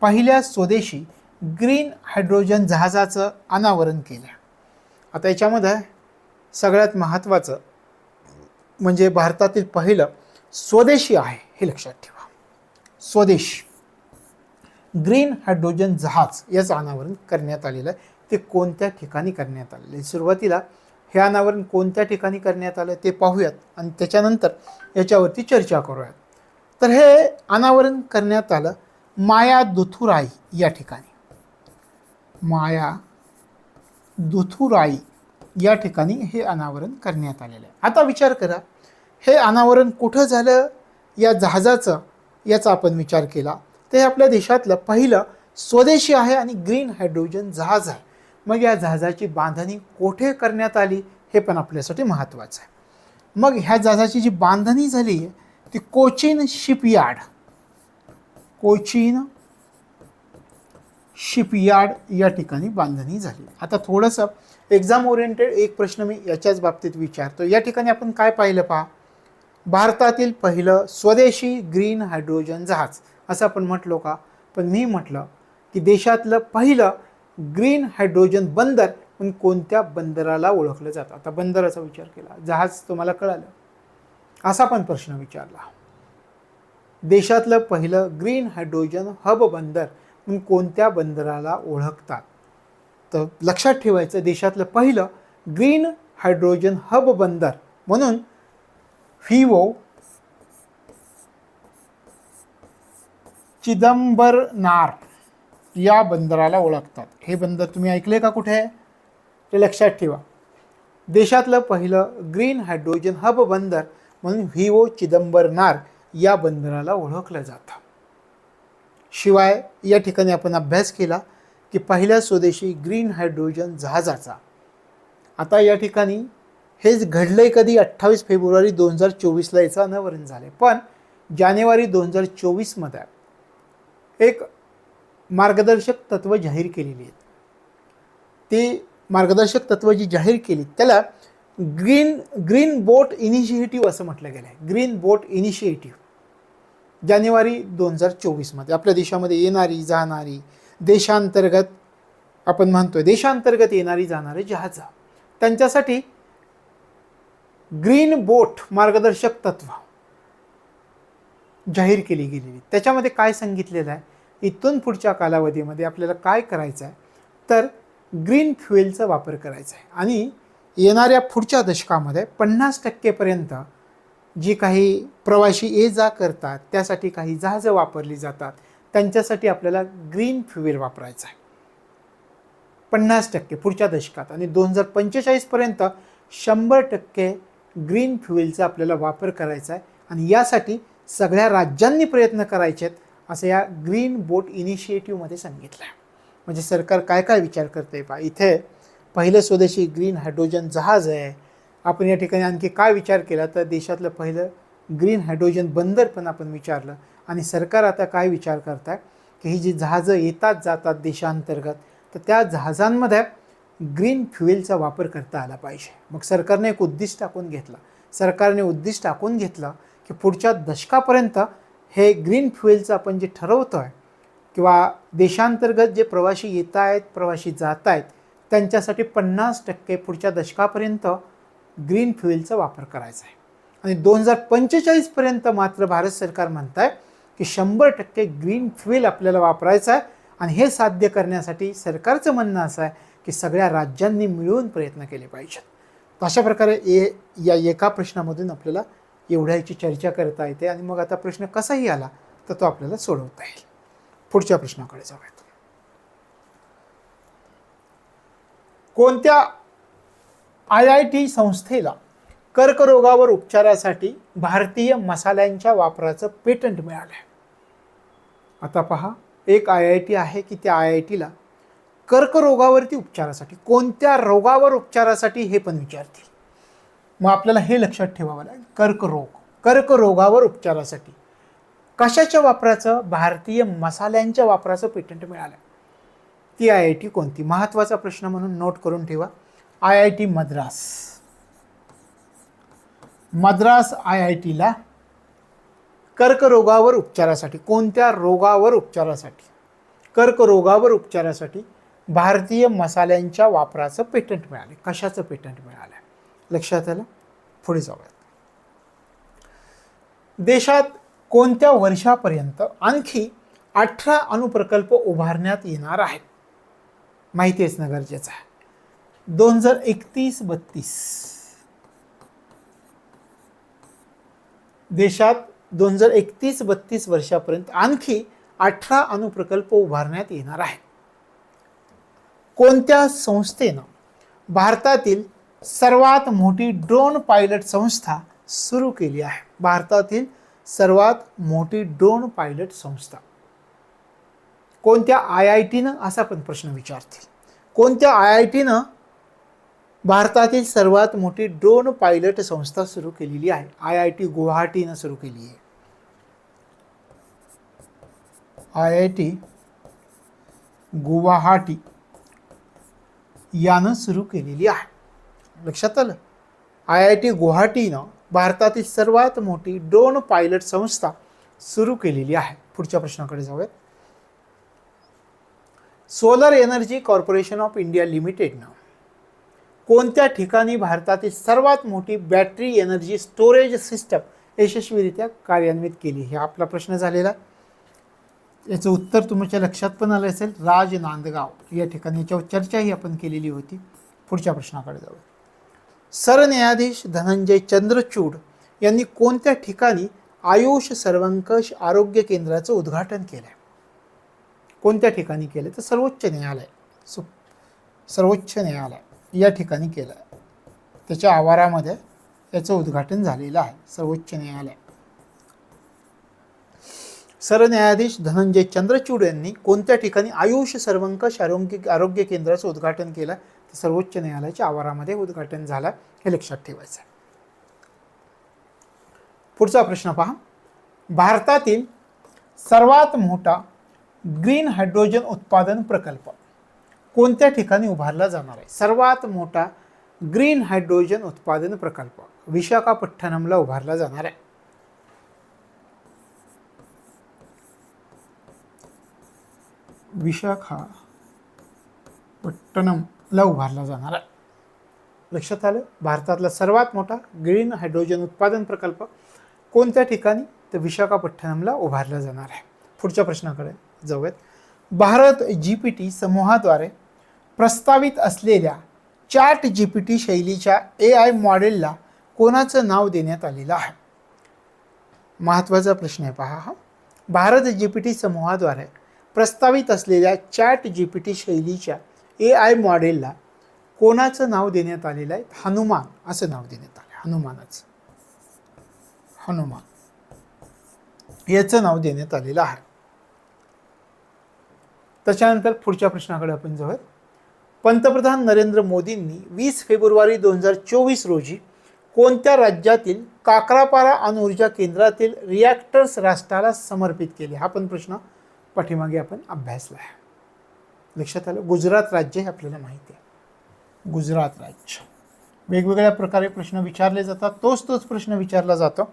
पहिल्या स्वदेशी ग्रीन हायड्रोजन जहाजाचं अनावरण केलं? आता याच्यामध्ये सगळ्यात महत्त्वाचं म्हणजे भारतातील पहिलं स्वदेशी आहे हे लक्षात ठेवा. स्वदेशी ग्रीन हायड्रोजन जहाज याचं अनावरण करण्यात आलेलं आहे. ते कोणत्या ठिकाणी करण्यात आलेलं आहे? सुरुवातीला हे अनावरण कोणत्या ठिकाणी करण्यात आलं ते पाहूयात आणि त्याच्यानंतर याच्यावरती चर्चा करूयात. तर हे अनावरण करण्यात आलं मायादुथुराई या ठिकाणी. मायादुथुराई या ठिकाणी हे अनावरण करण्यात आलेलं आहे. आता विचार करा, हे अनावरण कुठं झालं या जहाजाचं, याचा आपण विचार केला ते आपल्या देशातलं पहिलं स्वदेशी आहे आणि ग्रीन हायड्रोजन जहाज आहे. मग या जहाजाची बांधणी कोठे करण्यात आली हे पण आपल्यासाठी महत्त्वाचं आहे. मग ह्या जहाजाची जी बांधणी झाली आहे ती कोचीन शिपयार्ड या ठिकाणी बांधणी झाली. आता थोडंसं एक्झाम ओरिएंटेड एक प्रश्न मी याच्याच बाबतीत विचारतो. या ठिकाणी आपण काय पाहिलं पहा, भारतातील पहिलं स्वदेशी ग्रीन हायड्रोजन जहाज असं आपण म्हटलो का? पण मी म्हटलं की देशातलं पहिलं ग्रीन हायड्रोजन बंदर पण कोणत्या बंदराला ओळखलं जातं? आता बंदराचा विचार केला, जहाज तुम्हाला कळालं. असा पण प्रश्न विचारला, देशातलं पहिलं ग्रीन हायड्रोजन हब बंदर पण कोणत्या बंदराला ओळखतात? तर लक्षात ठेवायचं, देशातलं पहिलं ग्रीन हायड्रोजन हब बंदर म्हणून व्हीओ चिदंबरनार या बंदराला ओळखतात. हे बंदर तुम्ही ऐकले का कुठे? ते लक्षात ठेवा. देशातलं पहिलं ग्रीन हायड्रोजन हब बंदर म्हणून व्हीओ चिदंबरनार या बंदराला ओळखलं जातं. शिवाय या ठिकाणी आपण अभ्यास केला की पहिल्या स्वदेशी ग्रीन हायड्रोजन जहाजाचा, आता या ठिकाणी हेच घडलंय कधी? 28 फेब्रुवारी 2024ला याचं अनावरण झालंय. पण जानेवारी 2024मध्ये एक मार्गदर्शक तत्त्व जाहीर केलेली आहेत. ते मार्गदर्शक तत्त्व जी जाहीर केली त्याला ग्रीन बोट इनिशिएटिव्ह असं म्हटलं गेलं आहे. ग्रीन बोट इनिशिएटिव्ह जानेवारी 2024मध्ये आपल्या देशामध्ये येणारी जाणारी देशांतर्गत, आपण म्हणतोय देशांतर्गत येणारी जाणारी जहाज, त्यांच्यासाठी ग्रीन बोट मार्गदर्शक तत्व जाहीर केली गेलेली. त्याच्यामध्ये काय सांगितलेलं आहे, इथून पुढच्या कालावधीमध्ये आपल्याला काय करायचं आहे तर ग्रीन फ्युएलचा वापर करायचा आहे आणि येणाऱ्या पुढच्या दशकामध्ये 50% जी काही प्रवासी ये जा करतात त्यासाठी काही जहाजं वापरली जातात, त्यांच्यासाठी आपल्याला ग्रीन फ्युएल वापरायचं आहे 50% पुढच्या दशकात. आणि 2045पर्यंत 100% ग्रीन फ्युएलचा आपल्याला वापर करायचा आहे. आणि यासाठी सगळ्या राज्यांनी प्रयत्न करायचे आहेत असं या ग्रीन बोट इनिशिएटिव्हमध्ये सांगितलं आहे. म्हणजे सरकार काय काय विचार करते पहा. इथे पहिलं स्वदेशी ग्रीन हायड्रोजन जहाज आहे. आपण या ठिकाणी आणखी काय विचार केला तर देशातलं पहिलं ग्रीन हायड्रोजन बंदर पण आपण विचारलं. आणि सरकार आता काय विचार करत आहे की ही जी जहाजं येतात जातात देशांतर्गत तर त्या जहाजांमध्ये ग्रीन फ्युएलचा वापर करता आला पाहिजे. मग सरकारने एक उद्दिष्ट आखून घेतलं. सरकारने उद्दिष्ट आखून घेतलं की पुढच्या दशकापर्यंत हे ग्रीन फ्युएलचं आपण जे ठरवतो आहे किंवा देशांतर्गत जे प्रवासी येत आहेत प्रवासी जात आहेत त्यांच्यासाठी 50% पुढच्या दशकापर्यंत ग्रीन फ्युएलचा वापर करायचा आहे. आणि 2045पर्यंत मात्र भारत सरकार म्हणत आहे की 100% ग्रीन फ्युएल आपल्याला वापरायचं आहे. आणि हे साध्य करण्यासाठी सरकारचं म्हणणं असं आहे की सगळ्या राज्यांनी मिळून प्रयत्न केले पाहिजेत. तर अशा प्रकारे या एका प्रश्नामधून आपल्याला एवढ्याची चर्चा करता येते. आणि मग आता प्रश्न कसाही आला तर तो आपल्याला सोडवता येईल. पुढच्या प्रश्नाकडे जाऊयात. कोणत्या IIT संस्थेला कर्करोगावर उपचारासाठी भारतीय मसाल्यांच्या वापराचं पेटंट मिळालं आहे? आता पहा, एक IIT आहे की त्या IITला कर्करोगावरती उपचारासाठी, कोणत्या रोगावर उपचारासाठी हे पण विचारतील. मग आपल्याला हे लक्षात ठेवावं लागेल, कर्करोगावर उपचारासाठी कशाच्या वापराचं? भारतीय मसाल्यांच्या वापराचं पेटंट मिळालं. ती IIT कोणती? महत्त्वाचा प्रश्न म्हणून नोट करून ठेवा. IIT मद्रास IITला कर्करोगावर उपचारासाठी, कोणत्या रोगावर उपचारासाठी? कर्करोगावर उपचारासाठी भारतीय मसाल्यांच्या वापराचं पेटंट मिळाले. कशाचं पेटंट मिळालं? लक्षात आलं? पुढे जाऊयात. देशात कोणत्या वर्षापर्यंत आणखी 18 अणुप्रकल्प उभारण्यात येणार आहेत? माहिती असणं गरजेचं आहे. 2031-32 देशात 2031-32 वर्षापर्यंत आणखी 18 अणुप्रकल्प उभारण्यात येणार आहेत. कोणत्या संस्थेनं भारतातील सर्वात मोठी ड्रोन पायलट संस्था सुरू केली आहे? भारतातील सर्वात मोठी ड्रोन पायलट संस्था कोणत्या IITनं? असा पण प्रश्न विचारतील. कोणत्या IITनं भारतातील सर्वात मोठी ड्रोन पायलट संस्था सुरू केलेली आहे? IIT गुवाहाटीनं सुरू केली आहे. IIT गुवाहाटी यानं सुरू केलेली आहे. लक्षात आलं? IIT गुवाहाटीनं भारतातील सर्वात मोठी ड्रोन पायलट संस्था सुरू केलेली आहे? पुढच्या प्रश्नाकडे जाऊयात. Solar energy corporation of India लिमिटेडनं कोणत्या ठिकाणी भारतातील सर्वात मोठी बॅटरी एनर्जी स्टोरेज सिस्टम यशस्वीरित्या कार्यान्वित केली? हे आपला प्रश्न झालेला. याचं उत्तर तुमच्या लक्षात पण आलं असेल, राजनांदगाव या ठिकाणी. याच्यावर चर्चाही आपण केलेली होती. पुढच्या प्रश्नाकडे जाऊ. सरन्यायाधीश धनंजय चंद्रचूड यांनी कोणत्या ठिकाणी आयुष सर्वंकष आरोग्य केंद्राचं उद्घाटन केलं? कोणत्या ठिकाणी केलं? तर सर्वोच्च न्यायालय, सर्वोच्च न्यायालय या ठिकाणी केलं. त्याच्या आवारामध्ये याचं उद्घाटन झालेलं आहे, सर्वोच्च न्यायालय. सरन्यायाधीश धनंजय चंद्रचूड यांनी कोणत्या ठिकाणी आयुष सर्वंकष आरोग्य केंद्राचं उद्घाटन केलं? तर सर्वोच्च न्यायालयाच्या आवारामध्ये उद्घाटन झालं, हे लक्षात ठेवायचं आहे. पुढचा प्रश्न पहा. भारतातील सर्वात मोठा ग्रीन हायड्रोजन उत्पादन प्रकल्प कोणत्या ठिकाणी उभारला जाणार आहे? सर्वात मोठा ग्रीन हायड्रोजन उत्पादन प्रकल्प विशाखापट्टणमला उभारला जाणार आहे. विशाखापट्टणमला उभारला जाणार आहे. लक्षात आलं? भारतातला सर्वात मोठा ग्रीन हायड्रोजन उत्पादन प्रकल्प कोणत्या ठिकाणी? तर विशाखापट्टणमला उभारला जाणार आहे. पुढच्या प्रश्नाकडे जाऊयात. भारत GPT समूहाद्वारे प्रस्तावित असलेल्या चॅट GPT शैलीच्या AI मॉडेलला कोणाचं नाव देण्यात आलेलं आहे? महत्त्वाचा प्रश्न आहे पहा हा. भारत GPT समूहाद्वारे प्रस्तावित असलेल्या चॅट GPT शैलीच्या AI मॉडेलला कोणाचं नाव देण्यात आलेलं आहे? हनुमान असं नाव देण्यात आलं. हनुमानाचं, हनुमान याचं नाव देण्यात आलेलं आहे. त्याच्यानंतर पुढच्या प्रश्नाकडे आपण जाऊयात. पंतप्रधान नरेंद्र मोदींनी 20 फेब्रुवारी 2024 रोजी कोणत्या राज्यातील काकरापारा अणुऊर्जा केंद्रातील रिॲक्टर्स राष्ट्राला समर्पित केले? हा पण प्रश्न पाठीमागे आपण अभ्यासला आहे. लक्षात आलं? गुजरात राज्य हे आपल्याला माहिती आहे. गुजरात राज्य. वेगवेगळ्या प्रकारे प्रश्न विचारले जातात, तोच प्रश्न विचारला जातो.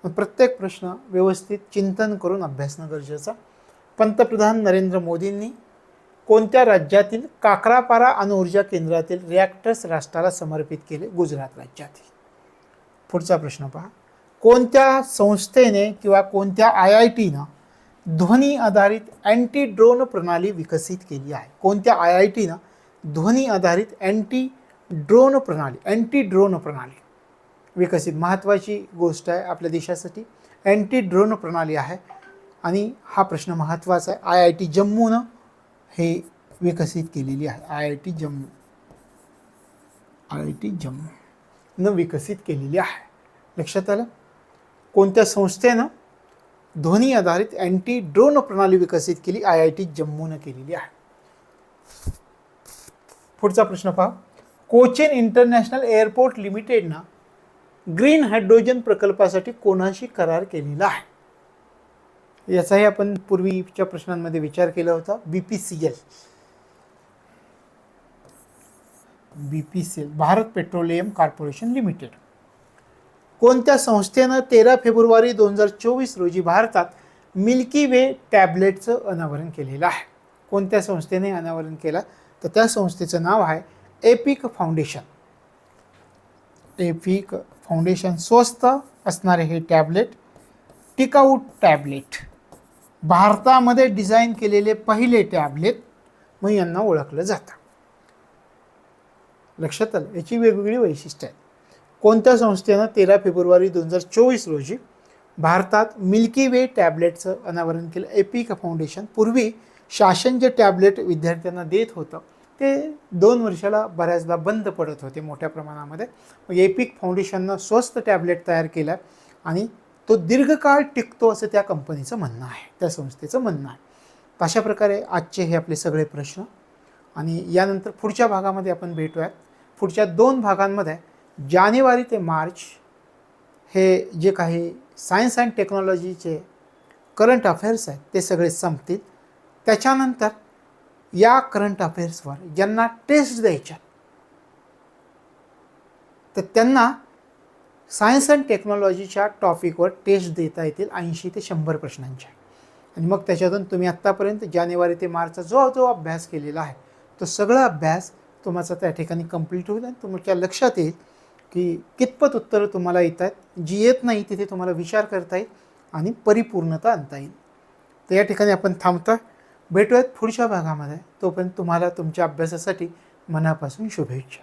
प्रत्येक प्रश्न व्यवस्थित चिंतन करून अभ्यासणं गरजेचं. पंतप्रधान नरेंद्र मोदींनी कोणत्या राज्यातील काकरापारा अणुऊर्जा केंद्रातील रिॲक्टर्स राष्ट्राला समर्पित केले? गुजरात राज्यातील. पुढचा प्रश्न पहा. कोणत्या संस्थेने किंवा कोणत्या IITनं ध्वनी आधारित अँटी ड्रोन प्रणाली विकसित केली आहे? कोणत्या IITनं ध्वनी आधारित अँटी ड्रोन प्रणाली विकसित? महत्त्वाची गोष्ट आहे आपल्या देशासाठी. अँटी ड्रोन प्रणाली आहे आणि हा प्रश्न महत्त्वाचा आहे. IIT जम्मूनं हे विकसित केलेली आहे. IIT जम्मूनं विकसित केलेली आहे. लक्षात आलं? कोणत्या संस्थेनं ध्वनी आधारित अँटी ड्रोन प्रणाली विकसित केली? IIT जम्मूनं केलेली आहे. पुढचा प्रश्न पहा. कोचीन इंटरनॅशनल एअरपोर्ट लिमिटेडनं ग्रीन हायड्रोजन प्रकल्पासाठी कोणाशी करार केलेला आहे? याचाही आपण पूर्वीच्या प्रश्नांमध्ये विचार केला होता. BPCL, Bharat petroleum corporation limited. कोणत्या संस्थेनं 13 फेब्रुवारी 2024 रोजी भारतात मिल्की वे टॅबलेटचं अनावरण केलेलं आहे? कोणत्या संस्थेने अनावरण केलं? तर त्या संस्थेचं नाव आहे एपिक फाउंडेशन. Epic foundation. स्वस्त असणारे हे टॅबलेट, टिकाऊ टॅबलेट, भारतामध्ये डिझाईन केलेले पहिले टॅबलेट मग यांना ओळखलं जातं. लक्षात आलं? याची वेगवेगळी वैशिष्ट्ये आहेत. कोणत्या संस्थेनं 13 फेब्रुवारी 2024 रोजी भारतात मिल्की वे टॅबलेटचं अनावरण केलं? Epic foundation. पूर्वी शासन जे टॅबलेट विद्यार्थ्यांना देत होतं ते 2 वर्षाला बऱ्याचदा बंद पडत होते मोठ्या प्रमाणामध्ये. मग एपिक फाउंडेशननं स्वस्त टॅबलेट तयार केला आणि तो दीर्घकाळ टिकतो असं त्या कंपनीचं म्हणणं आहे, त्या संस्थेचं म्हणणं आहे. अशा प्रकारे आजचे हे आपले सगळे प्रश्न आणि यानंतर पुढच्या भागामध्ये आपण भेटूयात. पुढच्या 2 भागांमध्ये जानेवारी ते मार्च हे जे काही सायन्स अँड टेक्नॉलॉजीचे करंट अफेअर्स आहेत ते सगळे संपतील. त्याच्यानंतर या करंट अफेअर्सवर ज्यांना टेस्ट द्यायच्या तर त्यांना सायन्स अँड टेक्नॉलॉजीच्या टॉपिकवर टेस्ट देता येतील 80 ते 100 प्रश्नांच्या. आणि मग त्याच्यातून तुम्ही आत्तापर्यंत जानेवारी ते मार्चचा जो अभ्यास केलेला आहे तो सगळा अभ्यास तुमचा त्या ठिकाणी कंप्लीट होईल आणि तुमच्या लक्षात येईल की कितपत उत्तरं तुम्हाला येत आहेत. जी येत नाही तिथे तुम्हाला विचार करता येईल आणि परिपूर्णता आणता येईल. तर या ठिकाणी आपण थांबतो. भेटूयात पुढच्या भागामध्ये. तोपर्यंत तुम्हाला तुमच्या अभ्यासासाठी मनापासून शुभेच्छा.